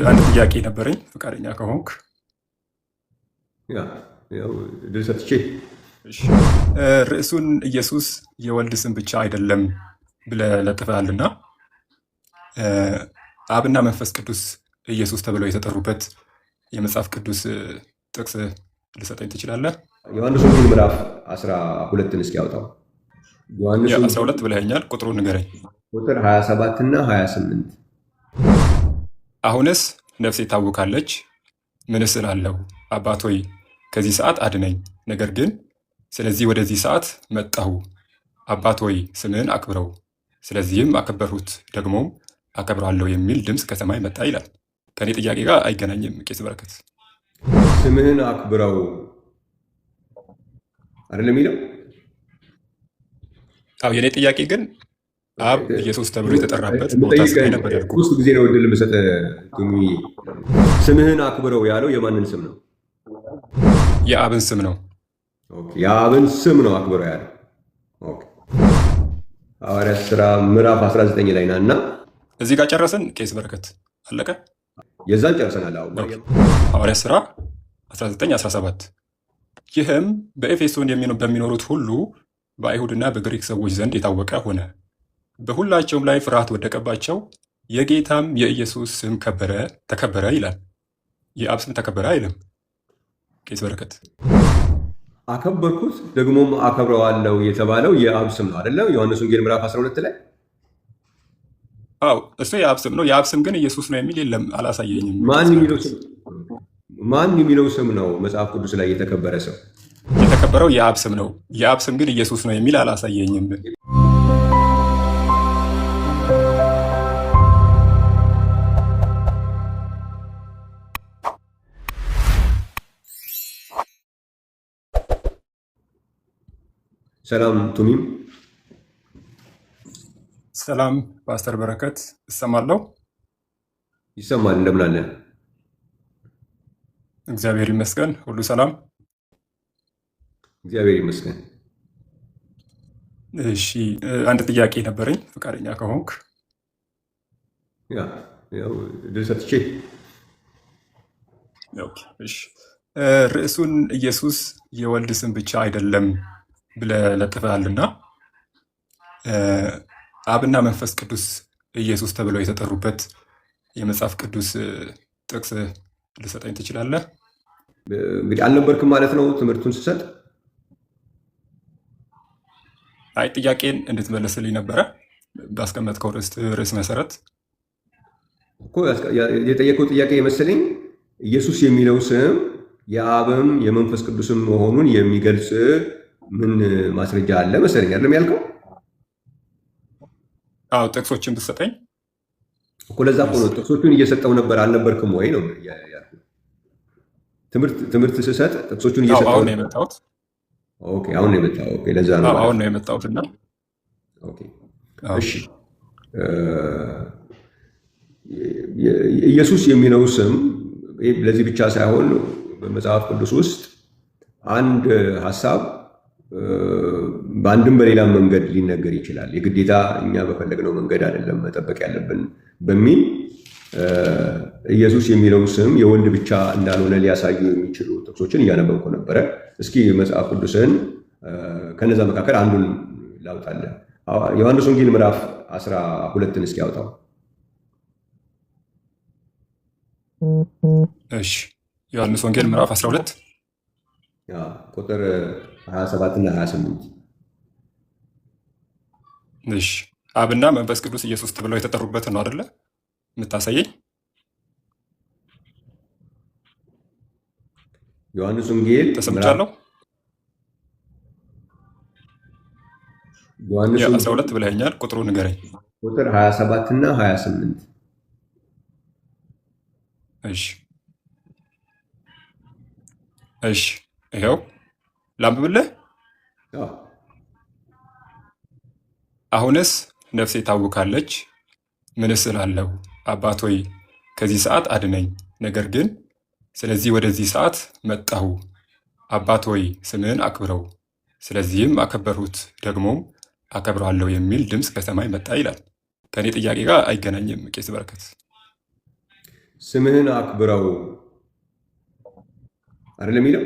አንድ ጥያቄ ነበረኝ ፈቃደኛ ከሆንክ። ያው ድል ሰጥቼ እሺ። ርዕሱን ኢየሱስ የወልድ ስም ብቻ አይደለም ብለህ ለጥፈሃልና አብና መንፈስ ቅዱስ ኢየሱስ ተብለው የተጠሩበት የመጽሐፍ ቅዱስ ጥቅስ ልሰጠኝ ትችላለህ? ዮሐንስ ወንጌል ምዕራፍ 12ን እስኪ ያውጣው። ዮሐንስ 12 ብለኸኛል፣ ቁጥሩን ንገረኝ። ቁጥር 27 እና 28 አሁንስ ነፍሴ ታውካለች፣ ምንስ እላለሁ? አባት ሆይ ከዚህ ሰዓት አድነኝ። ነገር ግን ስለዚህ ወደዚህ ሰዓት መጣሁ። አባት ሆይ ስምህን አክብረው፣ ስለዚህም አከበርሁት፣ ደግሞም አከብረዋለሁ የሚል ድምፅ ከሰማይ መጣ ይላል። ከኔ ጥያቄ ጋር አይገናኝም። ቄስ በረከት ስምህን አክብረው አይደለም የሚለው? አዎ፣ የኔ ጥያቄ ግን አብ ኢየሱስ ተብሎ የተጠራበት ቦታ ስለነበር ሶስት ጊዜ ነው እድል የምሰጥህ። ስምህን አክብረው ያለው የማንን ስም ነው? የአብን ስም ነው። የአብን ስም ነው አክብረው ያለው። ሐዋርያት ሥራ ምዕራፍ 19 ላይ ና እና እዚህ ጋር ጨረስን። ቄስ በረከት አለቀ። የዛን ጨርሰናል። አሁን ሐዋርያት ሥራ 19:17 ይህም በኤፌሶን በሚኖሩት ሁሉ በአይሁድና በግሪክ ሰዎች ዘንድ የታወቀ ሆነ። በሁላቸውም ላይ ፍርሃት ወደቀባቸው። የጌታም የኢየሱስ ስም ተከበረ ይላል። የአብ ስም ተከበረ አይልም። ቄስ በረከት አከበርኩት ደግሞም አከብረዋለሁ የተባለው የአብ ስም ነው አይደለም? ዮሐንስ ወንጌል ምዕራፍ 12 ላይ አዎ፣ እሱ የአብ ስም ነው። የአብ ስም ግን ኢየሱስ ነው የሚል የለም፣ አላሳየኝም። ማን የሚለው ስም ነው መጽሐፍ ቅዱስ ላይ የተከበረ ሰው? የተከበረው የአብ ስም ነው። የአብ ስም ግን ኢየሱስ ነው የሚል አላሳየኝም። ሰላም ቱሚም። ሰላም ፓስተር በረከት፣ እሰማለሁ። ይሰማል። እንደምን አለ? እግዚአብሔር ይመስገን፣ ሁሉ ሰላም። እግዚአብሔር ይመስገን። እሺ፣ አንድ ጥያቄ ነበረኝ ፈቃደኛ ከሆንክ። ያው ድል ሰጥቼ። እሺ፣ ርዕሱን ኢየሱስ የወልድ ስም ብቻ አይደለም ብለህ ለጥፈሃልና አብና መንፈስ ቅዱስ ኢየሱስ ተብለው የተጠሩበት የመጽሐፍ ቅዱስ ጥቅስ ልሰጠኝ ትችላለህ? እንግዲህ አልነበርክም ማለት ነው ትምህርቱን ስሰጥ። አይ ጥያቄን እንድትመለስልኝ ነበረ ባስቀመጥከው ርዕስ መሰረት እኮ የጠየቀው ጥያቄ የመሰለኝ ኢየሱስ የሚለው ስም የአብም የመንፈስ ቅዱስም መሆኑን የሚገልጽ ምን ማስረጃ አለ መሰለኝ አይደለም ያልከው? አዎ፣ ጥቅሶችን ብትሰጠኝ እኮ ለዛ እኮ ነው ጥቅሶቹን እየሰጠው ነበር። አልነበርክም ወይ ነው ያልኩት። ትምህርት ስሰጥ ጥቅሶቹን እየሰጠው አሁን ነው የመጣሁት። ኦኬ፣ አሁን ነው የመጣው። ኦኬ፣ ለዛ ነው አሁን ነው የመጣሁትና ኦኬ፣ እሺ። ኢየሱስ የሚለው ስም ለዚህ ብቻ ሳይሆን በመጽሐፍ ቅዱስ ውስጥ አንድ ሐሳብ በአንድም በሌላም መንገድ ሊነገር ይችላል። የግዴታ እኛ በፈለግነው መንገድ አይደለም መጠበቅ ያለብን በሚል ኢየሱስ የሚለው ስም የወልድ ብቻ እንዳልሆነ ሊያሳዩ የሚችሉ ጥቅሶችን እያነበብኩ ነበረ። እስኪ መጽሐፍ ቅዱስን ከነዛ መካከል አንዱን ላውጣለን። ዮሐንስ ወንጌል ምዕራፍ 12ን እስኪ ያውጣው። እሺ፣ ዮሐንስ ወንጌል ምዕራፍ 12 ቁጥር 27 እና 28። እሺ፣ አብና መንፈስ ቅዱስ ኢየሱስ ተብለው የተጠሩበትን ነው አይደለ የምታሳየኝ? ዮሐንስ ወንጌል ተሰምቻለሁ። ዮሐንስ 12 ብለኸኛል፣ ቁጥሩ ንገረኝ። ቁጥር 27 እና 28። እሺ፣ ይኸው ላንብብልህ። አሁንስ ነፍሴ ታውካለች፣ ምንስ እላለሁ? አባት ሆይ ከዚህ ሰዓት አድነኝ። ነገር ግን ስለዚህ ወደዚህ ሰዓት መጣሁ። አባት ሆይ ስምህን አክብረው፣ ስለዚህም አከበርሁት፣ ደግሞም አከብረዋለሁ የሚል ድምፅ ከሰማይ መጣ ይላል። ከእኔ ጥያቄ ጋር አይገናኝም። ቄስ በረከት ስምህን አክብረው አይደለም የሚለው?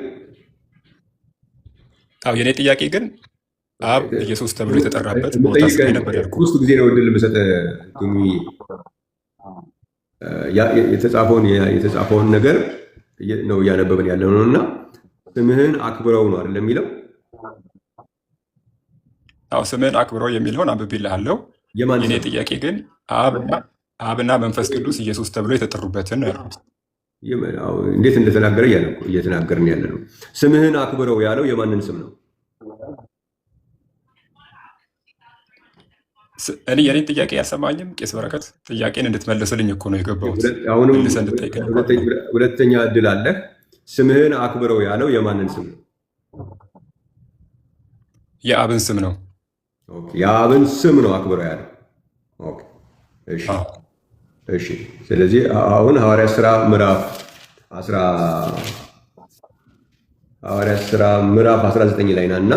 አዎ የኔ ጥያቄ ግን አብ ኢየሱስ ተብሎ የተጠራበት ቦታ ነበር ያልኩ። ሶስት ጊዜ ነው እድል የምሰጥህ የተጻፈውን ነገር ነው እያነበብን ያለ ነው እና ስምህን አክብረው ነው አይደለም የሚለው? አዎ ስምህን አክብረው የሚለውን አንብቤልሃለሁ። የኔ ጥያቄ ግን አብና መንፈስ ቅዱስ ኢየሱስ ተብሎ የተጠሩበትን እንዴት እንደተናገረ እየተናገርን ያለ ነው። ስምህን አክብረው ያለው የማንን ስም ነው? እኔ የኔን ጥያቄ ያልሰማኝም ቄስ በረከት ጥያቄን እንድትመልስልኝ እኮ ነው የገባሁት። አሁንም ሁለተኛ እድል አለህ። ስምህን አክብረው ያለው የማንን ስም ነው? የአብን ስም ነው። የአብን ስም ነው አክብረው ያለው። እሺ። ስለዚህ አሁን ሐዋርያት ሥራ ምዕራፍ 19 ላይ ናና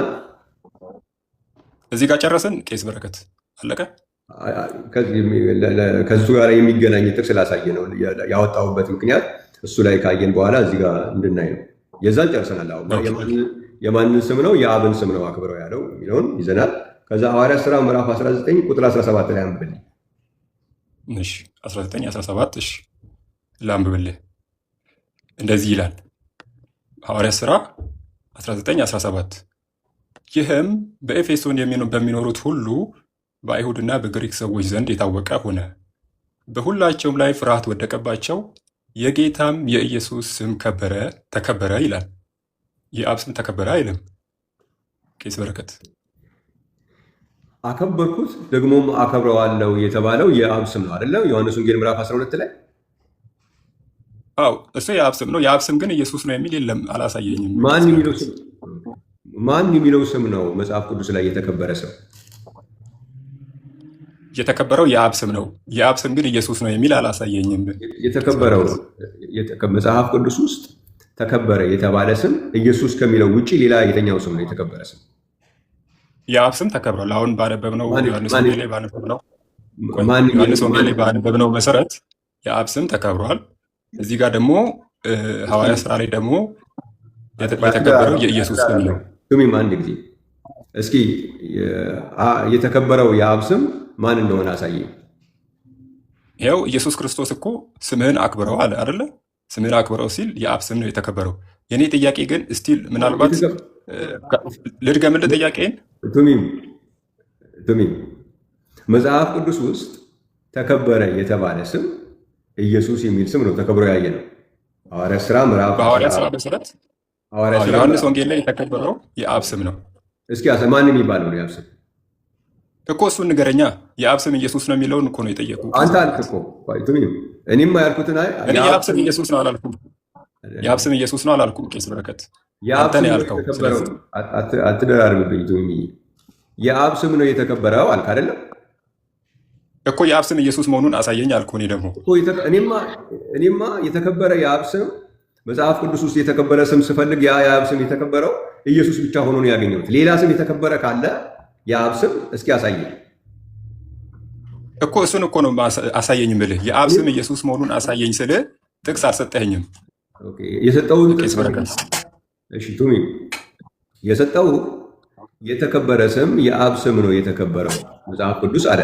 እዚህ ጋር ጨረስን። ቄስ በረከት አለቀ። ከሱ ጋር የሚገናኝ ጥቅስ ስላሳየ ነው ያወጣሁበት ምክንያት። እሱ ላይ ካየን በኋላ እዚህ ጋር እንድናይ ነው። የዛን ጨርሰናል። አሁን የማንን ስም ነው? የአብን ስም ነው አክብረው ያለው የሚለውን ይዘናል። ከዛ ሐዋርያት ሥራ ምዕራፍ 19 ቁጥር 17 ላይ አንብብልኝ። እሺ 19:17 እሺ ላንብብልህ። እንደዚህ ይላል ሐዋርያት ሥራ 19:17 ይህም በኤፌሶን በሚኖሩት ሁሉ በአይሁድና በግሪክ ሰዎች ዘንድ የታወቀ ሆነ። በሁላቸውም ላይ ፍርሃት ወደቀባቸው፣ የጌታም የኢየሱስ ስም ተከበረ ይላል። የአብ ስም ተከበረ አይልም? ቄስ በረከት አከበርኩት ደግሞም አከብረዋለሁ የተባለው የአብ ስም ነው አይደለም? ዮሐንስ ወንጌል ምዕራፍ 12 ላይ አዎ እሱ የአብ ስም ነው። የአብ ስም ግን ኢየሱስ ነው የሚል የለም፣ አላሳየኝም። ማን የሚለው ስም ነው መጽሐፍ ቅዱስ ላይ የተከበረ ስም? የተከበረው የአብ ስም ነው። የአብ ስም ግን ኢየሱስ ነው የሚል አላሳየኝም። የተከበረው መጽሐፍ ቅዱስ ውስጥ ተከበረ የተባለ ስም ኢየሱስ ከሚለው ውጭ ሌላ የተኛው ስም ነው የተከበረ ስም? የአብ ስም ተከብሯል። አሁን ባነበብነው ዮሐንስ ወንጌል ላይ ባነበብነው መሰረት የአብ ስም ተከብሯል። እዚህ ጋር ደግሞ ሐዋርያት ሥራ ላይ ደግሞ የተከበረው የኢየሱስ ስም ነው። ስሚም አንድ ጊዜ እስኪ የተከበረው የአብ ስም ማን እንደሆነ አሳየኝ። ይኸው ኢየሱስ ክርስቶስ እኮ ስምህን አክብረው አለ አይደለ? ስምህን አክብረው ሲል የአብ ስም ነው የተከበረው። የእኔ ጥያቄ ግን እስቲል ምናልባት ልድገምልህ ጥያቄን። ቱሚም መጽሐፍ ቅዱስ ውስጥ ተከበረ የተባለ ስም ኢየሱስ የሚል ስም ነው ተከብሮ ያየ ነው። ሐዋርያት ሥራ መሰረት ዮሐንስ ወንጌል ላይ የተከበረው የአብ ስም ነው። እስኪ ማን የሚባለው ነው የአብ ስም እኮ? እሱን ንገረኛ። የአብ ስም ኢየሱስ ነው የሚለውን እኮ ነው የጠየቁት። አንተ አልክ እኮ። እኔም ያልኩትን እኔ የአብ ስም ኢየሱስ ነው አላልኩም። የአብ ስም ኢየሱስ ነው አላልኩም። ቄስ በረከት አንተ ነው ያልከው። አትደራርብብኝ። የአብ ስም ነው የተከበረው አልክ አይደለም እኮ? የአብ ስም ኢየሱስ መሆኑን አሳየኝ አልኩ። እኔ ደግሞ እኔማ የተከበረ የአብ ስም መጽሐፍ ቅዱስ ውስጥ የተከበረ ስም ስፈልግ የአብ ስም የተከበረው ኢየሱስ ብቻ ሆኖ ነው ያገኘሁት። ሌላ ስም የተከበረ ካለ የአብ ስም እስኪ አሳየኝ እኮ። እሱን እኮ ነው አሳየኝ ምልህ። የአብ ስም ኢየሱስ መሆኑን አሳየኝ ስልህ ጥቅስ አልሰጠኸኝም። የሰጠውን የሰጠው የተከበረ ስም የአብ ስም ነው የተከበረው መጽሐፍ ቅዱስ አለ።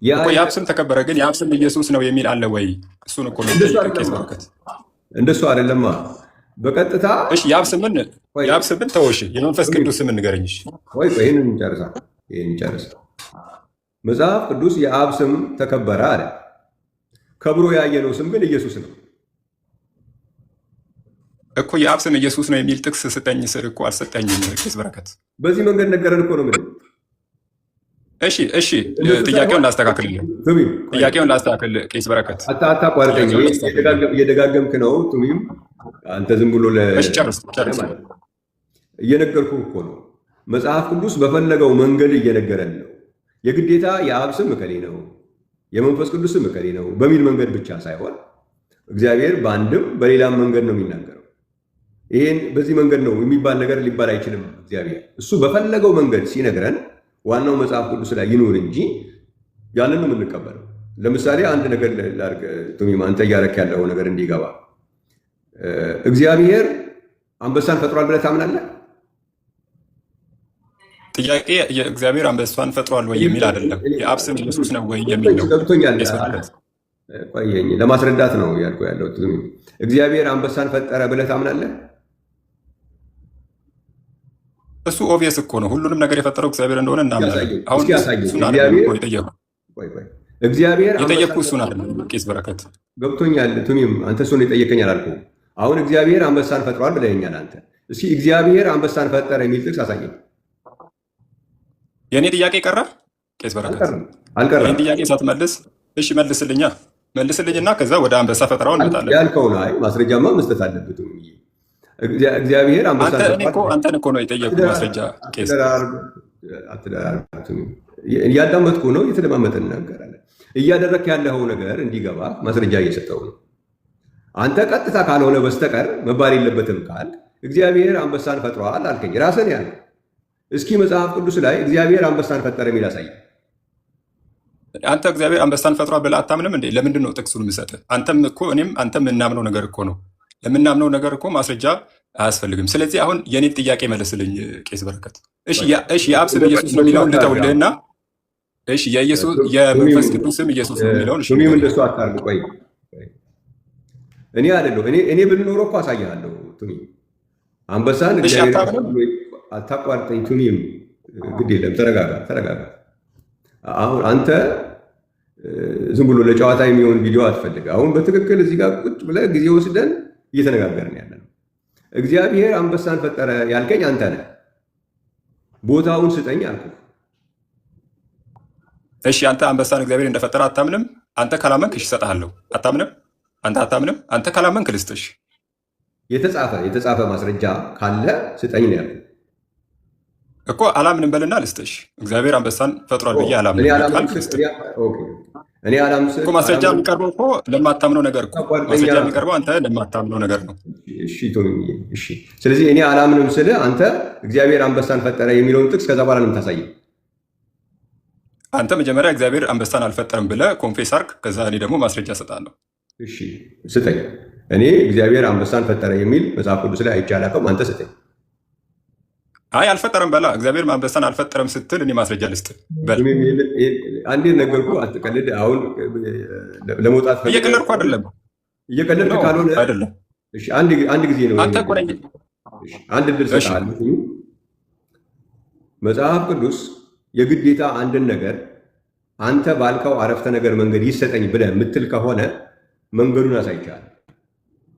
የአብ ስም ተከበረ፣ ግን የአብ ስም ኢየሱስ ነው የሚል አለ ወይ? እሱን እኮ ነው ቄስ በረከት። እንደሱ አይደለማ በቀጥታ እሺ። የአብ ስምን ተወሽ፣ የመንፈስ ቅዱስ ስም ንገረኝ። ይህንን ጨርሳ መጽሐፍ ቅዱስ የአብ ስም ተከበረ አለ። ከብሮ ያየነው ስም ግን ኢየሱስ ነው እኮ። የአብ ስም ኢየሱስ ነው የሚል ጥቅስ ስጠኝ ስል እኮ አልሰጠኝም ቄስ በረከት። በዚህ መንገድ ነገረን እኮ ነው ምን። እሺ ጥያቄውን ላስተካክልልህ። ቄስ በረከት አታቋርጠኝ። እየደጋገምክ ነው ቱሚም። አንተ ዝም ብሎ ጨርስ እየነገርኩህ እኮ ነው። መጽሐፍ ቅዱስ በፈለገው መንገድ እየነገረን ነው። የግዴታ የአብ ስም እከሌ ነው፣ የመንፈስ ቅዱስ ስም እከሌ ነው በሚል መንገድ ብቻ ሳይሆን እግዚአብሔር በአንድም በሌላም መንገድ ነው የሚናገረው። ይህን በዚህ መንገድ ነው የሚባል ነገር ሊባል አይችልም። እግዚአብሔር እሱ በፈለገው መንገድ ሲነግረን ዋናው መጽሐፍ ቅዱስ ላይ ይኑር እንጂ ያንን ነው የምንቀበለው። ለምሳሌ አንድ ነገር ላድርግ ቱሚም፣ አንተ እያረክ ያለው ነገር እንዲገባ እግዚአብሔር አንበሳን ፈጥሯል ብለህ ታምናለህ? ጥያቄ የእግዚአብሔር አንበሳን ፈጥሯል ወይ የሚል አይደለም። የአብ ስም ኢየሱስ ነው ወይ የሚል ነው። ገብቶኛል። ቆየኝ ለማስረዳት ነው ያልኩ ያለው። እግዚአብሔር አንበሳን ፈጠረ ብለህ ታምናለህ? እሱ ኦብቪየስ እኮ ነው። ሁሉንም ነገር የፈጠረው እግዚአብሔር እንደሆነ እናምናለን። አሁን እሱን የጠየኩ እሱን አይደለም ቄስ በረከት። ገብቶኛል ቱሚም፣ አንተ እሱን የጠየቀኝ አላልኩም። አሁን እግዚአብሔር አንበሳን ፈጥሯል ብለኸኛል አንተ። እስኪ እግዚአብሔር አንበሳን ፈጠረ የሚል ጥቅስ አሳየኝ። የእኔ ጥያቄ ቀረ ቄስ በረከት? አልቀረም። ይህን ጥያቄ ሳትመልስ እሺ መልስልኝና ከዛ ወደ አንበሳ ፈጠራው እንመጣለን። ያልከውን ማስረጃማ መስጠት አለበት። እግዚአብሔር አንተን እኮ ነው የጠየቁ ማስረጃ ቄስ። እያዳመጥኩ ነው፣ እየተደማመጠን እናገራለን። እያደረክ ያለው ነገር እንዲገባ ማስረጃ እየሰጠው ነው። አንተ ቀጥታ ካልሆነ በስተቀር መባል የለበትም ካል እግዚአብሔር አንበሳን ፈጥሯል አልከኝ፣ ራስን ያለ። እስኪ መጽሐፍ ቅዱስ ላይ እግዚአብሔር አንበሳን ፈጠረ የሚል አሳይ። አንተ እግዚአብሔር አንበሳን ፈጥሯል ብለህ አታምንም እንዴ? ለምንድን ነው ጥቅሱን የምሰጥህ? አንተም እኮ እኔም አንተም የምናምነው ነገር እኮ ነው። ለምናምነው ነገር እኮ ማስረጃ አያስፈልግም። ስለዚህ አሁን የኔን ጥያቄ መለስልኝ ቄስ በረከት። እሺ የአብ ስም ኢየሱስ ነው የሚለውን ልተውልህና፣ እሺ የመንፈስ ቅዱስ ስም ኢየሱስ ነው የሚለውን እሺ፣ ቱሚም እንደሱ አታርግ። ቆይ እኔ አይደለሁ እኔ ብንኖረው እኮ አሳይሃለሁ። ቱሚም አንበሳን አታቋርጠኝ። ቱሚም ግድ የለም ተረጋጋ። አሁን አንተ ዝም ብሎ ለጨዋታ የሚሆን ቪዲዮ አትፈልግ። አሁን በትክክል እዚህ ጋር ቁጭ ብለህ ጊዜ ወስደን እየተነጋገርን ያለ ነው። እግዚአብሔር አንበሳን ፈጠረ ያልከኝ አንተ ነህ። ቦታውን ስጠኝ አልኩህ። እሺ አንተ አንበሳን እግዚአብሔር እንደፈጠረ አታምንም? አንተ ካላመንክ እሺ እሰጥሃለሁ። አታምንም? አንተ አታምንም? አንተ ካላመንክ ልስጥሽ። የተጻፈ ማስረጃ ካለ ስጠኝ ነው ያልኩህ እኮ። አላምንም በልና ልስጥሽ። እግዚአብሔር አንበሳን ፈጥሯል ብዬ አላምንም እኮ። ማስረጃ የሚቀርበው እኮ ለማታምነው ነገር እኮ ማስረጃ የሚቀርበው አንተ ለማታምነው ነገር ነው። እሺ ስለዚህ እኔ አላምንም ስለ አንተ እግዚአብሔር አንበሳን ፈጠረ የሚለውን ጥቅስ ከዛ በኋላ ነው የምታሳየው። አንተ መጀመሪያ እግዚአብሔር አንበሳን አልፈጠረም ብለህ ኮንፌስ አርግ። ከዛ እኔ ደግሞ ማስረጃ እሰጣለሁ። እሺ ስጠኝ። እኔ እግዚአብሔር አንበሳን ፈጠረ የሚል መጽሐፍ ቅዱስ ላይ አይቼ አላውቅም። አንተ ስጠኝ። አይ አልፈጠረም በላ። እግዚአብሔር አንበሳን አልፈጠረም ስትል እኔ ማስረጃ ልስጥ በል። አንዴ ነገርኩ፣ አትቀልድ። አሁን ለመውጣት እየቀለድኩ አይደለም። እየቀለድክ ካልሆነ አይደለም። እሺ አንድ ጊዜ ነው አንተ እኮ ነኝ። አንድ ድል ሰጣለሁ። መጽሐፍ ቅዱስ የግዴታ አንድን ነገር አንተ ባልከው አረፍተ ነገር መንገድ ይሰጠኝ ብለህ የምትል ከሆነ መንገዱን አሳይቻለሁ።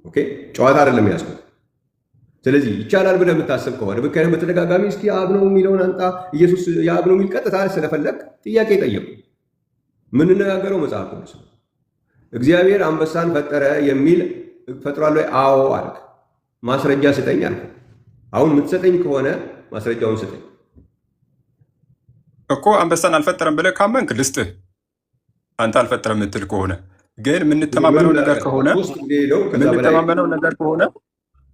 ኦኬ፣ ጨዋታ አይደለም ያዝኩት። ስለዚህ ይቻላል ብለህ የምታስብ ከሆነ ብከነህ በተደጋጋሚ እስኪ አብ ነው የሚለውን አንጣ፣ ኢየሱስ የአብ ነው የሚል ቀጥታ ስለፈለግ ጥያቄ ጠየቁ። የምንነጋገረው መጽሐፍ ቅዱስ ነው። እግዚአብሔር አንበሳን ፈጠረ የሚል ፈጥሯል ወይ? አዎ አልክ። ማስረጃ ስጠኝ አልኩ። አሁን የምትሰጠኝ ከሆነ ማስረጃውን ስጠኝ እኮ። አንበሳን አልፈጠረም ብለህ ካመንክ ልስጥህ። አንተ አልፈጠረም የምትል ከሆነ ግን የምንተማመነው ነገር ከሆነ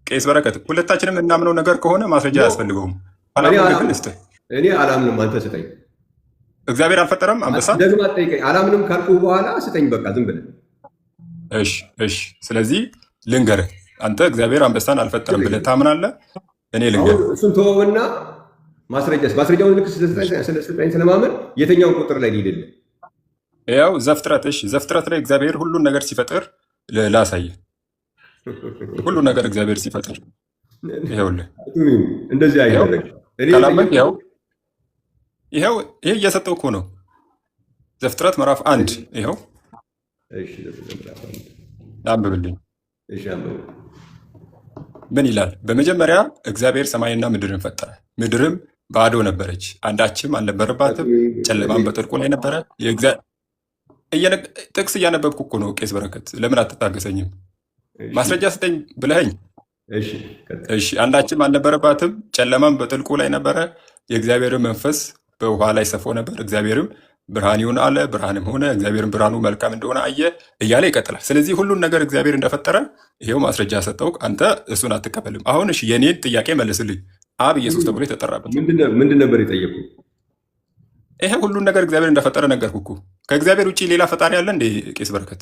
ቄስ በረከት ሁለታችንም የምናምነው ነገር ከሆነ ማስረጃ አያስፈልገውም። እኔ አላምንም፣ አንተ ስጠኝ። እግዚአብሔር አልፈጠረም አንበሳን ደግማ ጠይቀኝ። አላምንም ካልኩ በኋላ ስጠኝ፣ በቃ ዝም ብለህ። እሺ ስለዚህ ልንገርህ፣ አንተ እግዚአብሔር አንበሳን አልፈጠረም ብለህ ታምናለህ። እኔ ልንገርህ፣ እሱን ተወውና ማስረጃውን ልክ ስለስጠኝ ስለማመን የትኛውን ቁጥር ላይ ሊሄድልህ? ያው ዘፍጥረት ላይ እግዚአብሔር ሁሉን ነገር ሲፈጥር ላሳየህ። ሁሉ ነገር እግዚአብሔር ሲፈጥር ይኸውልህ፣ እንደዚህ አይደለም። ካላመንክ ይሄ እየሰጠው እኮ ነው። ዘፍጥረት ምዕራፍ 1 ይኸው አንብብልኝ። ምን ይላል? በመጀመሪያ እግዚአብሔር ሰማይና ምድርን ፈጠረ። ምድርም ባዶ ነበረች፣ አንዳችም አልነበረባትም፣ ጨለማም በጥልቁ ላይ ነበረ። ጥቅስ እያነበብኩ እኮ ነው ቄስ በረከት፣ ለምን አትታገሰኝም? ማስረጃ ስጠኝ ብለኸኝ። እሺ አንዳችም አልነበረባትም፣ ጨለማም በጥልቁ ላይ ነበረ፣ የእግዚአብሔርን መንፈስ በውሃ ላይ ሰፎ ነበር። እግዚአብሔርም ብርሃን ይሁን አለ፣ ብርሃንም ሆነ። እግዚአብሔርም ብርሃኑ መልካም እንደሆነ አየ እያለ ይቀጥላል። ስለዚህ ሁሉን ነገር እግዚአብሔር እንደፈጠረ ይሄው ማስረጃ ሰጠው። አንተ እሱን አትቀበልም። አሁን እሺ የኔን ጥያቄ መልስልኝ። አብ ኢየሱስ ተብሎ የተጠራበት ምንድን ነበር የጠየቁ? ይሄ ሁሉን ነገር እግዚአብሔር እንደፈጠረ ነገርኩህ እኮ። ከእግዚአብሔር ውጭ ሌላ ፈጣሪ አለ እንዴ? ቄስ በረከት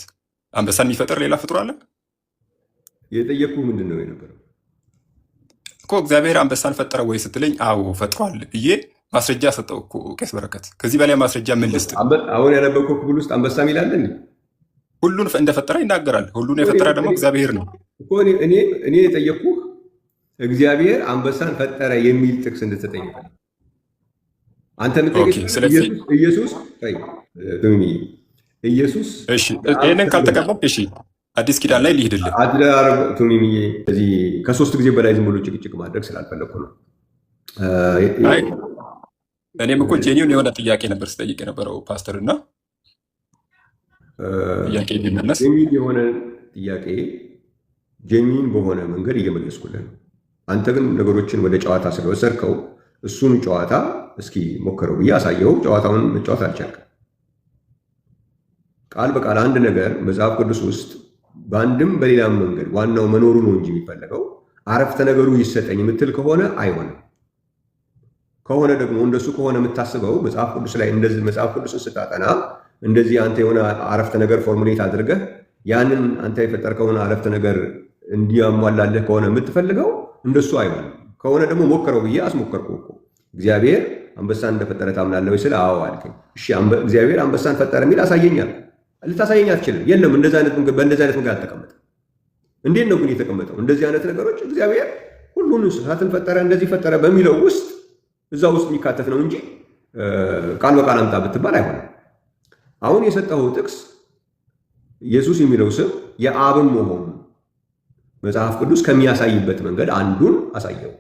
አንበሳን የሚፈጥር ሌላ ፍጡር አለ የጠየቅኩ ምንድን ነው የነበረው እኮ? እግዚአብሔር አንበሳን ፈጠረ ወይ ስትለኝ አዎ ፈጥሯል ብዬ ማስረጃ ሰጠው እኮ ቄስ በረከት። ከዚህ በላይ ማስረጃ ምን ልስጥ? አሁን ያነበብከው ክፍል ውስጥ አንበሳ ሚላለ እንዴ? ሁሉን እንደፈጠረ ይናገራል። ሁሉን የፈጠረ ደግሞ እግዚአብሔር ነው እኮ። እኔ የጠየቅኩህ እግዚአብሔር አንበሳን ፈጠረ የሚል ጥቅስ እንድትሰጠኝ ይፈልጋል። አንተ ኢየሱስ ይህንን ካልተቀበልክ እሺ አዲስ ኪዳን ላይ ሊሄድልህ ከ3 ጊዜ በላይ ዝም ብሎ ጭቅጭቅ ማድረግ ስላልፈለግኩ ነው። እኔም እኮ ጄኒውን የሆነ ጥያቄ ነበር ስጠይቅ የነበረው ፓስተር እና ጥያቄ የሚመለስ የሆነ ጥያቄ ጄኒን በሆነ መንገድ እየመለስኩልህ ነው። አንተ ግን ነገሮችን ወደ ጨዋታ ስለወሰድከው እሱን ጨዋታ እስኪ ሞክረው ብዬ አሳየው። ጨዋታውን መጫወት አልቻልክም። ቃል በቃል አንድ ነገር መጽሐፍ ቅዱስ ውስጥ በአንድም በሌላም መንገድ ዋናው መኖሩ ነው እንጂ የሚፈለገው አረፍተ ነገሩ ይሰጠኝ የምትል ከሆነ አይሆንም። ከሆነ ደግሞ እንደሱ ከሆነ የምታስበው መጽሐፍ ቅዱስ ላይ እንደዚህ መጽሐፍ ቅዱስን ስታጠና እንደዚህ አንተ የሆነ አረፍተ ነገር ፎርሙሌት አድርገህ ያንን አንተ የፈጠርከውን አረፍተ ነገር እንዲያሟላልህ ከሆነ የምትፈልገው እንደሱ አይሆንም። ከሆነ ደግሞ ሞክረው ብዬ አስሞከርኩ እኮ። እግዚአብሔር አንበሳን እንደፈጠረ ታምናለህ ወይ ስለ አዎ አልከኝ። እሺ እግዚአብሔር አንበሳን ፈጠረ የሚል አሳየኛል። ልታሳየኝ አትችልም። የለም በእንደዚህ አይነት መንገድ አልተቀመጠም። እንዴት ነው ግን የተቀመጠው? እንደዚህ አይነት ነገሮች እግዚአብሔር ሁሉን እንስሳትን ፈጠረ እንደዚህ ፈጠረ በሚለው ውስጥ እዛ ውስጥ የሚካተት ነው እንጂ ቃል በቃል አምጣ ብትባል አይሆንም። አሁን የሰጠው ጥቅስ ኢየሱስ የሚለው ስም የአብን መሆኑን መጽሐፍ ቅዱስ ከሚያሳይበት መንገድ አንዱን አሳየው።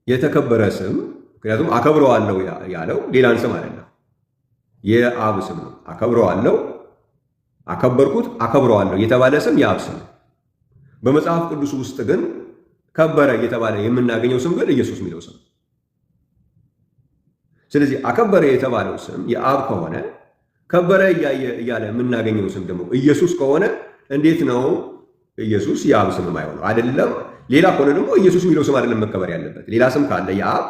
የተከበረ ስም፣ ምክንያቱም አከብረዋለሁ ያለው ሌላን ስም አይደለም፣ የአብ ስም ነው። አከብረዋለሁ፣ አከበርኩት፣ አከብረዋለሁ የተባለ ስም የአብ ስም ነው። በመጽሐፍ ቅዱስ ውስጥ ግን ከበረ እየተባለ የምናገኘው ስም ግን ኢየሱስ የሚለው ስም። ስለዚህ አከበረ የተባለው ስም የአብ ከሆነ ከበረ እያለ የምናገኘው ስም ደግሞ ኢየሱስ ከሆነ እንዴት ነው ኢየሱስ የአብ ስም የማይሆነው? አይደለም። ሌላ ከሆነ ደግሞ ኢየሱስ የሚለው ስም አይደለም መከበር ያለበት። ሌላ ስም ካለ የአብ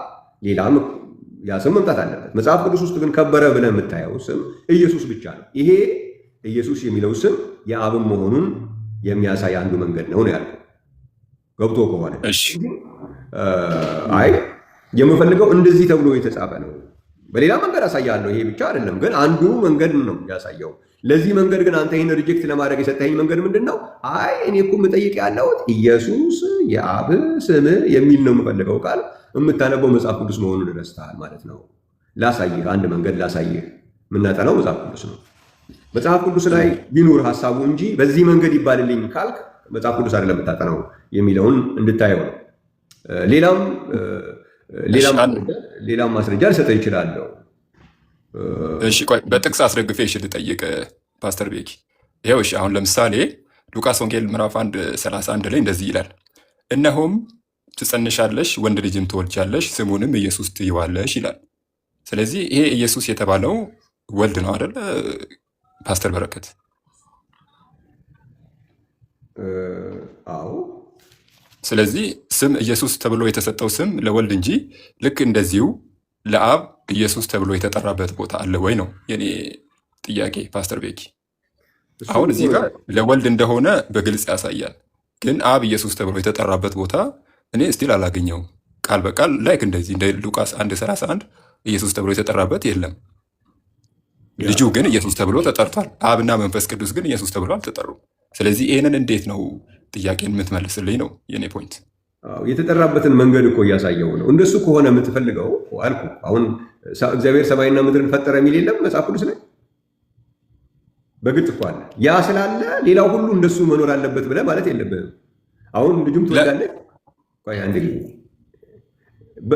ያ ስም መምጣት አለበት። መጽሐፍ ቅዱስ ውስጥ ግን ከበረ ብለህ የምታየው ስም ኢየሱስ ብቻ ነው። ይሄ ኢየሱስ የሚለው ስም የአብም መሆኑን የሚያሳይ አንዱ መንገድ ነው ያልኩት። ገብቶ ከሆነ አይ የምፈልገው እንደዚህ ተብሎ የተጻፈ ነው፣ በሌላ መንገድ አሳያለሁ። ይሄ ብቻ አይደለም ግን አንዱ መንገድ ነው ያሳየው። ለዚህ መንገድ ግን አንተ ይህን ሪጀክት ለማድረግ የሰጠኸኝ መንገድ ምንድን ነው? አይ እኔ እኮ የምጠይቅ ያለሁት ኢየሱስ የአብ ስም የሚል ነው የምፈልገው ቃል የምታነበው መጽሐፍ ቅዱስ መሆኑን ረስተሃል ማለት ነው። ላሳይህ፣ አንድ መንገድ ላሳይህ። የምናጠናው መጽሐፍ ቅዱስ ነው። መጽሐፍ ቅዱስ ላይ ቢኖር ሀሳቡ እንጂ በዚህ መንገድ ይባልልኝ ካልክ መጽሐፍ ቅዱስ አይደለም የምታጠናው የሚለውን እንድታየው ነው። ሌላም ማስረጃ ልሰጠህ ይችላለሁ። እሺ ቆይ በጥቅስ አስደግፌ ልጠይቅ ፓስተር ቤኪ። ይኸው እሺ አሁን ለምሳሌ ሉቃስ ወንጌል ምዕራፍ 1:31 ላይ እንደዚህ ይላል፣ እነሆም ትጸንሻለሽ፣ ወንድ ልጅም ትወልጃለሽ፣ ስሙንም ኢየሱስ ትይዋለሽ ይላል። ስለዚህ ይሄ ኢየሱስ የተባለው ወልድ ነው አይደለ ፓስተር በረከት? አዎ። ስለዚህ ስም ኢየሱስ ተብሎ የተሰጠው ስም ለወልድ እንጂ ልክ እንደዚሁ ለአብ ኢየሱስ ተብሎ የተጠራበት ቦታ አለ ወይ ነው የኔ ጥያቄ ፓስተር ቤኪ። አሁን እዚህ ጋር ለወልድ እንደሆነ በግልጽ ያሳያል፣ ግን አብ ኢየሱስ ተብሎ የተጠራበት ቦታ እኔ ስቲል አላገኘውም። ቃል በቃል ላይክ እንደዚህ እንደ ሉቃስ 1:31 ኢየሱስ ተብሎ የተጠራበት የለም። ልጁ ግን ኢየሱስ ተብሎ ተጠርቷል። አብና መንፈስ ቅዱስ ግን ኢየሱስ ተብሎ አልተጠሩም። ስለዚህ ይህንን እንዴት ነው ጥያቄን የምትመልስልኝ ነው የኔ ፖይንት። የተጠራበትን መንገድ እኮ እያሳየው ነው። እንደሱ ከሆነ የምትፈልገው አልኩ። አሁን እግዚአብሔር ሰማይና ምድርን ፈጠረ የሚል የለም መጽሐፍ ቅዱስ ላይ በግልጽ እኮ አለ። ያ ስላለ ሌላው ሁሉ እንደሱ መኖር አለበት ብለህ ማለት የለብህም። አሁን ልጁም ትወልዳለህ። ቆይ አንድ ጊዜ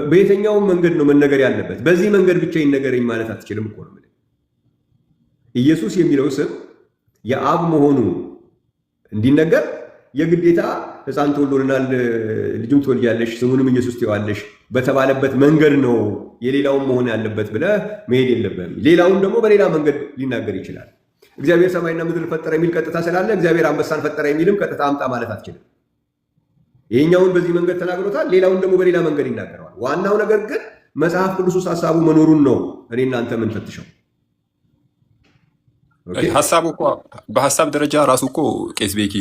በየትኛውም መንገድ ነው መነገር ያለበት። በዚህ መንገድ ብቻ ይነገረኝ ማለት አትችልም እኮ ነው። ኢየሱስ የሚለው ስም የአብ መሆኑ እንዲነገር የግዴታ ሕፃን ተወልዶልናል፣ ልጅም ትወልጃለሽ፣ ስሙንም ኢየሱስ ትይዋለሽ በተባለበት መንገድ ነው የሌላውን መሆን ያለበት ብለህ መሄድ የለብህም። ሌላውን ደግሞ በሌላ መንገድ ሊናገር ይችላል። እግዚአብሔር ሰማይና ምድር ፈጠረ የሚል ቀጥታ ስላለ እግዚአብሔር አንበሳን ፈጠረ የሚልም ቀጥታ አምጣ ማለት አትችልም። ይሄኛውን በዚህ መንገድ ተናግሮታል፣ ሌላውን ደግሞ በሌላ መንገድ ይናገረዋል። ዋናው ነገር ግን መጽሐፍ ቅዱስ ውስጥ ሀሳቡ መኖሩን ነው እኔ እናንተ የምንፈትሸው። ሀሳቡ እኮ በሀሳብ ደረጃ ራሱ እኮ ቄስ ቤኪ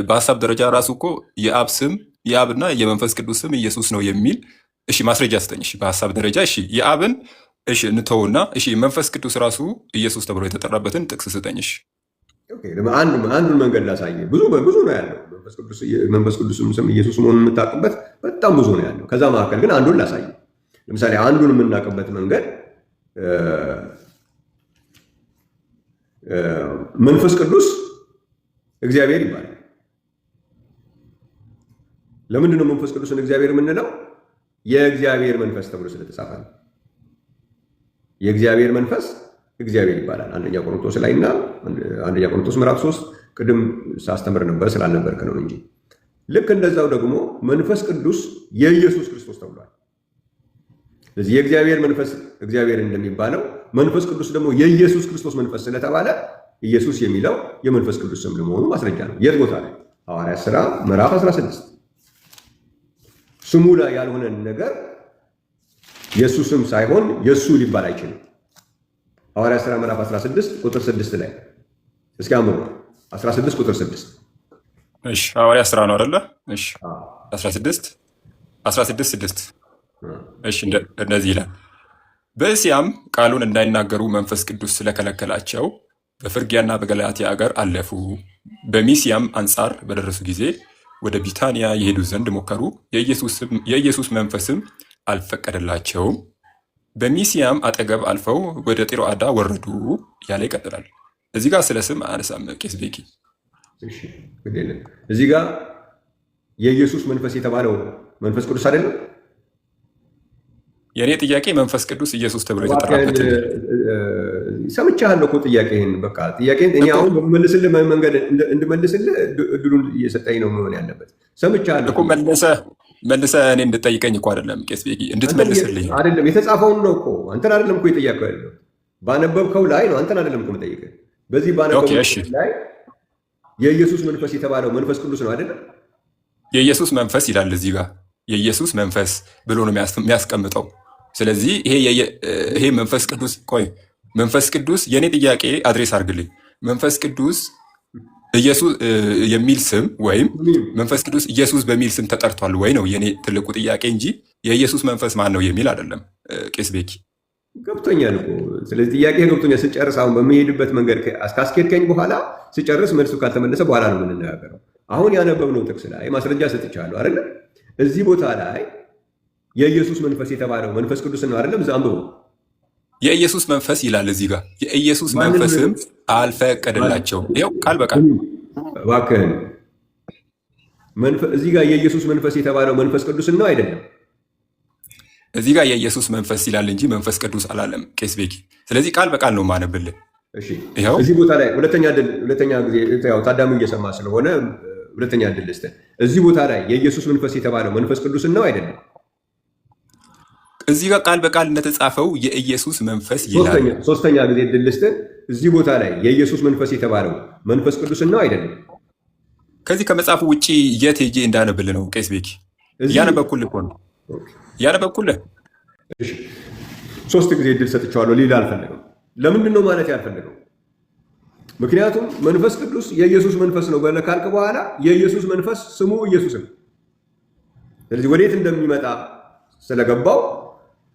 በሀሳብ ደረጃ ራሱ እኮ የአብ ስም የአብና የመንፈስ ቅዱስ ስም ኢየሱስ ነው የሚል እሺ ማስረጃ ስጠኝ። እሺ በሀሳብ ደረጃ እሺ የአብን እሺ እንተውና እሺ መንፈስ ቅዱስ ራሱ ኢየሱስ ተብሎ የተጠራበትን ጥቅስ ስጠኝ። እሺ አንዱን መንገድ ላሳየ። ብዙ ነው ያለው። መንፈስ ቅዱስም ስም ኢየሱስ መሆኑን የምታውቅበት በጣም ብዙ ነው ያለው። ከዛ መካከል ግን አንዱን ላሳየ። ለምሳሌ አንዱን የምናውቅበት መንገድ መንፈስ ቅዱስ እግዚአብሔር ይባላል። ለምንድን ነው መንፈስ ቅዱስን እግዚአብሔር የምንለው? የእግዚአብሔር መንፈስ ተብሎ ስለተጻፈ ነው። የእግዚአብሔር መንፈስ እግዚአብሔር ይባላል። አንደኛ ቆሮንቶስ ላይ እና አንደኛ ቆሮንቶስ ምዕራፍ 3 ቅድም ሳስተምር ነበር ስላልነበርክ ነው እንጂ። ልክ እንደዛው ደግሞ መንፈስ ቅዱስ የኢየሱስ ክርስቶስ ተብሏል። ስለዚህ የእግዚአብሔር መንፈስ እግዚአብሔር እንደሚባለው መንፈስ ቅዱስ ደግሞ የኢየሱስ ክርስቶስ መንፈስ ስለተባለ ኢየሱስ የሚለው የመንፈስ ቅዱስ ስም ለመሆኑ ማስረጃ ነው። የት ቦታ ላይ? ሐዋርያት ሥራ ምዕራፍ 16 ስሙ ላይ ያልሆነን ነገር የእሱ ስም ሳይሆን የእሱ ሊባል አይችልም። ሐዋርያት ሥራ ምዕራፍ 16 ቁጥር 6 ላይ እስኪ አምሩ 16 ቁጥር 6። እሺ ሐዋርያት ሥራ ነው አይደለ? እሺ 16 6 እሺ እንደዚህ ይላል። በእስያም ቃሉን እንዳይናገሩ መንፈስ ቅዱስ ስለከለከላቸው በፍርግያና በገላትያ አገር አለፉ። በሚስያም አንጻር በደረሱ ጊዜ ወደ ቢታንያ የሄዱ ዘንድ ሞከሩ። የኢየሱስ መንፈስም አልፈቀደላቸውም። በሚስያም አጠገብ አልፈው ወደ ጢሮአዳ ወረዱ ያለ ይቀጥላል። እዚህ ጋር ስለ ስም አነሳም ቄስ ቤኪ። እዚህ ጋር የኢየሱስ መንፈስ የተባለው መንፈስ ቅዱስ አይደለም። የእኔ ጥያቄ መንፈስ ቅዱስ ኢየሱስ ተብሎ የተጠራበት ሰምቻለሁ እኮ ጥያቄህን። በቃ ጥያቄህን እኔ አሁን በመልስልህ መንገድ እንድመልስልህ እድሉን እየሰጠኝ ነው መሆን ያለበት። ሰምቻለሁ እኮ መልሰህ እኔ እንድጠይቀኝ እኮ አይደለም ቄስ ቤኪ፣ እንድትመልስልኝ አይደለም። የተጻፈውን ነው እኮ አንተን አይደለም እኮ የጠየቀው ያለው ባነበብከው ላይ ነው። አንተን አይደለም እኮ የምጠይቀህ። በዚህ ባነበብከው ላይ የኢየሱስ መንፈስ የተባለው መንፈስ ቅዱስ ነው አይደለም? የኢየሱስ መንፈስ ይላል እዚህ ጋር የኢየሱስ መንፈስ ብሎ ነው የሚያስቀምጠው። ስለዚህ ይሄ መንፈስ ቅዱስ መንፈስ ቅዱስ የእኔ ጥያቄ አድሬስ አድርግልኝ። መንፈስ ቅዱስ ኢየሱስ የሚል ስም ወይም መንፈስ ቅዱስ ኢየሱስ በሚል ስም ተጠርቷል ወይ ነው የኔ ትልቁ ጥያቄ እንጂ የኢየሱስ መንፈስ ማን ነው የሚል አይደለም። ቄስ ቤኪ ገብቶኛል እኮ። ስለዚህ ጥያቄ ገብቶኛል። ስጨርስ አሁን በሚሄድበት መንገድ ካስኬድከኝ በኋላ ስጨርስ መልሱ ካልተመለሰ በኋላ ነው የምንነጋገረው። አሁን ያነበብነው ጥቅስ ላይ ማስረጃ ሰጥቻለሁ አይደለ? እዚህ ቦታ ላይ የኢየሱስ መንፈስ የተባለው መንፈስ ቅዱስ ነው አይደለም? እዛ አንብበው። የኢየሱስ መንፈስ ይላል እዚህ ጋር። የኢየሱስ መንፈስም አልፈቀደላቸውም። ይኸው ቃል በቃል እባክህን። እዚህ ጋር የኢየሱስ መንፈስ የተባለው መንፈስ ቅዱስ ነው አይደለም? እዚህ ጋር የኢየሱስ መንፈስ ይላል እንጂ መንፈስ ቅዱስ አላለም ቄስ ቤኪ። ስለዚህ ቃል በቃል ነው ማነብልህ። ይኸው እዚህ ቦታ ላይ ሁለተኛ ጊዜ ያው ታዳሚው እየሰማ ስለሆነ ሁለተኛ ዕድል ልስጥህ። እዚህ ቦታ ላይ የኢየሱስ መንፈስ የተባለው መንፈስ ቅዱስ ነው አይደለም? እዚህ ጋር ቃል በቃል እንደተጻፈው የኢየሱስ መንፈስ ይላል። ሶስተኛ ጊዜ ዕድል ልስጥህ። እዚህ ቦታ ላይ የኢየሱስ መንፈስ የተባለው መንፈስ ቅዱስ ነው አይደለም? ከዚህ ከመጽሐፉ ውጭ የት ሄጄ እንዳነብል ነው ቄስ ቤኪ? እያነበብኩልህ እኮ ነው እያነበብኩልህ። ሶስት ጊዜ ዕድል ሰጥቼዋለሁ። ሌላ አልፈለግም። ለምንድን ነው ማለት ያልፈለገው? ምክንያቱም መንፈስ ቅዱስ የኢየሱስ መንፈስ ነው ብለህ ካልክ በኋላ የኢየሱስ መንፈስ ስሙ ኢየሱስ ነው። ስለዚህ ወዴት እንደሚመጣ ስለገባው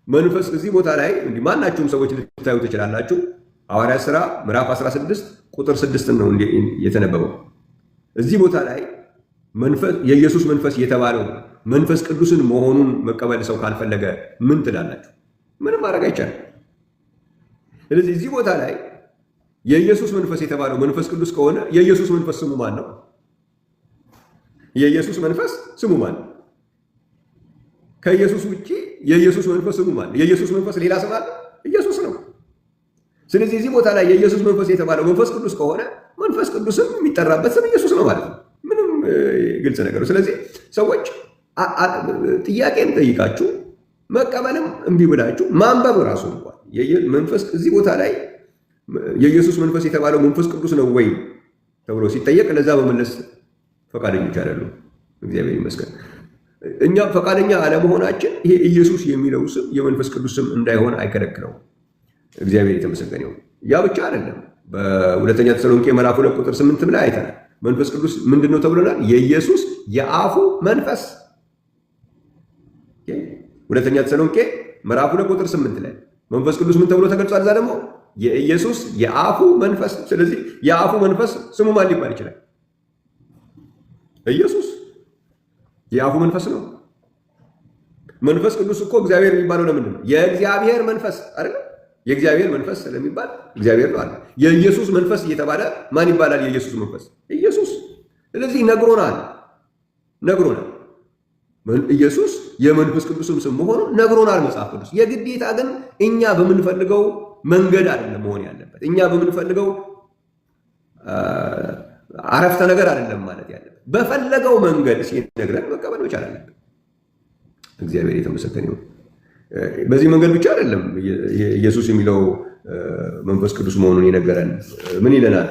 መንፈስ እዚህ ቦታ ላይ እንዲህ ማናችሁም ሰዎች ልታዩ ትችላላችሁ። ሐዋርያት ሥራ ምዕራፍ 16 ቁጥር 6 ነው የተነበበው። እዚህ ቦታ ላይ የኢየሱስ መንፈስ የተባለው መንፈስ ቅዱስን መሆኑን መቀበል ሰው ካልፈለገ ምን ትላላችሁ? ምንም ማድረግ አይቻልም። ስለዚህ እዚህ ቦታ ላይ የኢየሱስ መንፈስ የተባለው መንፈስ ቅዱስ ከሆነ የኢየሱስ መንፈስ ስሙ ማን ነው? የኢየሱስ መንፈስ ስሙ ማን ነው? ከኢየሱስ ውጪ የኢየሱስ መንፈስ ስሙ ማን ነው? የኢየሱስ መንፈስ ሌላ ስም አለ? ኢየሱስ ነው። ስለዚህ እዚህ ቦታ ላይ የኢየሱስ መንፈስ የተባለው መንፈስ ቅዱስ ከሆነ መንፈስ ቅዱስም የሚጠራበት ስም ኢየሱስ ነው ማለት ነው። ምንም ግልጽ ነገር። ስለዚህ ሰዎች ጥያቄን ጠይቃችሁ መቀበልም እምቢ ብላችሁ ማንበብ ራሱ እንኳን መንፈስ እዚህ ቦታ ላይ የኢየሱስ መንፈስ የተባለው መንፈስ ቅዱስ ነው ወይ ተብሎ ሲጠየቅ ለዛ በመለስ ፈቃደኞች አይደሉም። እግዚአብሔር ይመስገን። እኛ ፈቃደኛ አለመሆናችን ይሄ ኢየሱስ የሚለው ስም የመንፈስ ቅዱስ ስም እንዳይሆን አይከለክለውም። እግዚአብሔር የተመሰገነ ይሁን። ያ ብቻ አይደለም። በሁለተኛ ተሰሎንቄ ምዕራፍ 2 ቁጥር 8 ላይ አይተናል። መንፈስ ቅዱስ ምንድን ነው ተብሎናል? የኢየሱስ የአፉ መንፈስ። ሁለተኛ ተሰሎንቄ ምዕራፍ 2 ቁጥር 8 ላይ መንፈስ ቅዱስ ምን ተብሎ ተገልጿል? እዛ ደግሞ የኢየሱስ የአፉ መንፈስ። ስለዚህ የአፉ መንፈስ ስሙ ማን ሊባል ይችላል? ኢየሱስ የአፉ መንፈስ ነው። መንፈስ ቅዱስ እኮ እግዚአብሔር የሚባለው ለምንድን ነው? የእግዚአብሔር መንፈስ አይደል? የእግዚአብሔር መንፈስ ስለሚባል እግዚአብሔር ነው አለ። የኢየሱስ መንፈስ እየተባለ ማን ይባላል? የኢየሱስ መንፈስ ኢየሱስ። ስለዚህ ነግሮናል። ኢየሱስ የመንፈስ ቅዱስም ስም መሆኑን ነግሮናል መጽሐፍ ቅዱስ። የግዴታ ግን እኛ በምንፈልገው መንገድ አይደለም መሆን ያለበት። እኛ በምንፈልገው አረፍተ ነገር አይደለም ማለት ያለበት። በፈለገው መንገድ ሲነግረን መቀበል መቻል አለብን። እግዚአብሔር የተመሰገነ ይሁን። በዚህ መንገድ ብቻ አይደለም ኢየሱስ የሚለው መንፈስ ቅዱስ መሆኑን የነገረን። ምን ይለናል?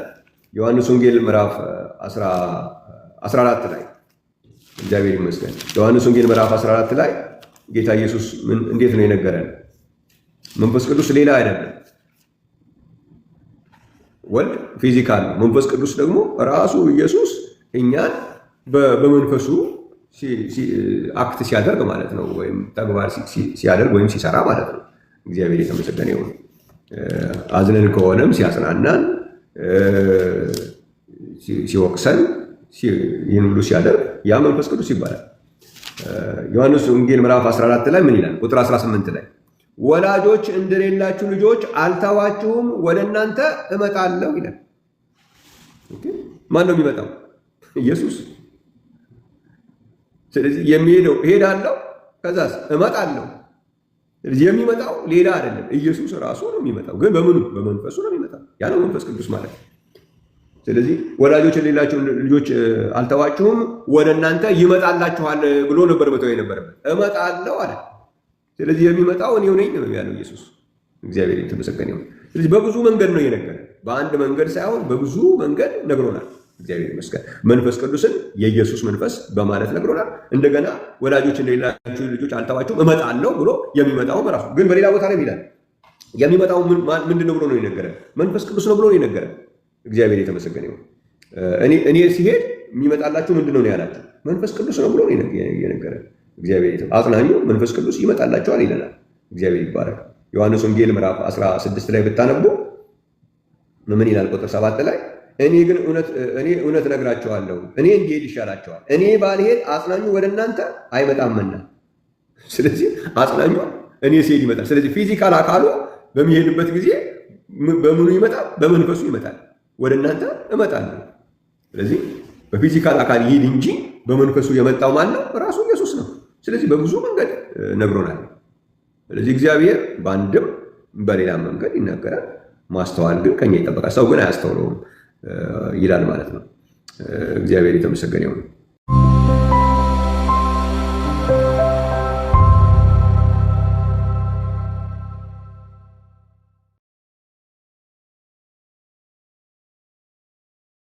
ዮሐንስ ወንጌል ምዕራፍ 14 ላይ እግዚአብሔር ይመስገን። ዮሐንስ ወንጌል ምዕራፍ 14 ላይ ጌታ ኢየሱስ እንዴት ነው የነገረን? መንፈስ ቅዱስ ሌላ አይደለም። ወልድ ፊዚካል ነው። መንፈስ ቅዱስ ደግሞ ራሱ ኢየሱስ እኛን በመንፈሱ አክት ሲያደርግ ማለት ነው፣ ወይም ተግባር ሲያደርግ ወይም ሲሰራ ማለት ነው። እግዚአብሔር የተመሰገነ ይሁን። አዝነን ከሆነም ሲያጽናናን፣ ሲወቅሰን፣ ይህን ሁሉ ሲያደርግ ያ መንፈስ ቅዱስ ይባላል። ዮሐንስ ወንጌል ምዕራፍ 14 ላይ ምን ይላል? ቁጥር 18 ላይ ወላጆች እንደሌላችሁ ልጆች አልተዋችሁም፣ ወደ እናንተ እመጣለሁ ይላል። ማን ነው የሚመጣው? ኢየሱስ። ስለዚህ የሚሄደው እሄዳለሁ፣ ከዛስ እመጣለሁ። ስለዚህ የሚመጣው ሌላ አይደለም፣ ኢየሱስ ራሱ ነው የሚመጣው። ግን በምኑ? በመንፈሱ ነው የሚመጣው። ያ ነው መንፈስ ቅዱስ ማለት ነው። ስለዚህ ወላጆች የሌላችሁ ልጆች አልተዋችሁም፣ ወደ እናንተ ይመጣላችኋል ብሎ ነበር መተው የነበረበት። እመጣለሁ አለ። ስለዚህ የሚመጣው እኔው ነኝ ነው ያለው ኢየሱስ። እግዚአብሔር የተመሰገነ ይሁን። ስለዚህ በብዙ መንገድ ነው የነገረን። በአንድ መንገድ ሳይሆን በብዙ መንገድ ነግሮናል። እግዚአብሔር ይመስገን። መንፈስ ቅዱስን የኢየሱስ መንፈስ በማለት ነግሮናል። እንደገና ወላጆች እንደሌላችሁ ልጆች አልተዋችሁም እመጣለሁ ብሎ የሚመጣው ራሱ ግን በሌላ ቦታ ላይ ይላል። የሚመጣው ምንድን ነው ብሎ ነው የነገረን? መንፈስ ቅዱስ ነው ብሎ ነው የነገረን። እግዚአብሔር የተመሰገነ ይሁን። እኔ ሲሄድ የሚመጣላችሁ ምንድን ነው ያላችሁ? መንፈስ ቅዱስ ነው ብሎ ነው የነገረን። እግዚአብሔር አጽናኙ መንፈስ ቅዱስ ይመጣላችኋል ይለናል። እግዚአብሔር ይባረክ። ዮሐንስ ወንጌል ምዕራፍ 16 ላይ ብታነቡ ምን ይላል? ቁጥር 7 ላይ እኔ እውነት እነግራቸዋለሁ፣ እኔ እንዲሄድ ይሻላቸዋል። እኔ ባልሄድ አጽናኙ ወደ እናንተ አይመጣምና። ስለዚህ አጽናኙ እኔ ሲሄድ ይመጣል። ስለዚህ ፊዚካል አካሉ በሚሄድበት ጊዜ በምኑ ይመጣል? በመንፈሱ ይመጣል። ወደ እናንተ እመጣለሁ። ስለዚህ በፊዚካል አካል ይሄድ እንጂ በመንፈሱ የመጣው ማን ነው? ራሱ ኢየሱስ ነው። ስለዚህ በብዙ መንገድ ነግሮናል። ስለዚህ እግዚአብሔር በአንድም በሌላ መንገድ ይናገራል። ማስተዋል ግን ከኛ ይጠበቃል። ሰው ግን አያስተውለውም ይላል ማለት ነው። እግዚአብሔር የተመሰገነ ይሁን።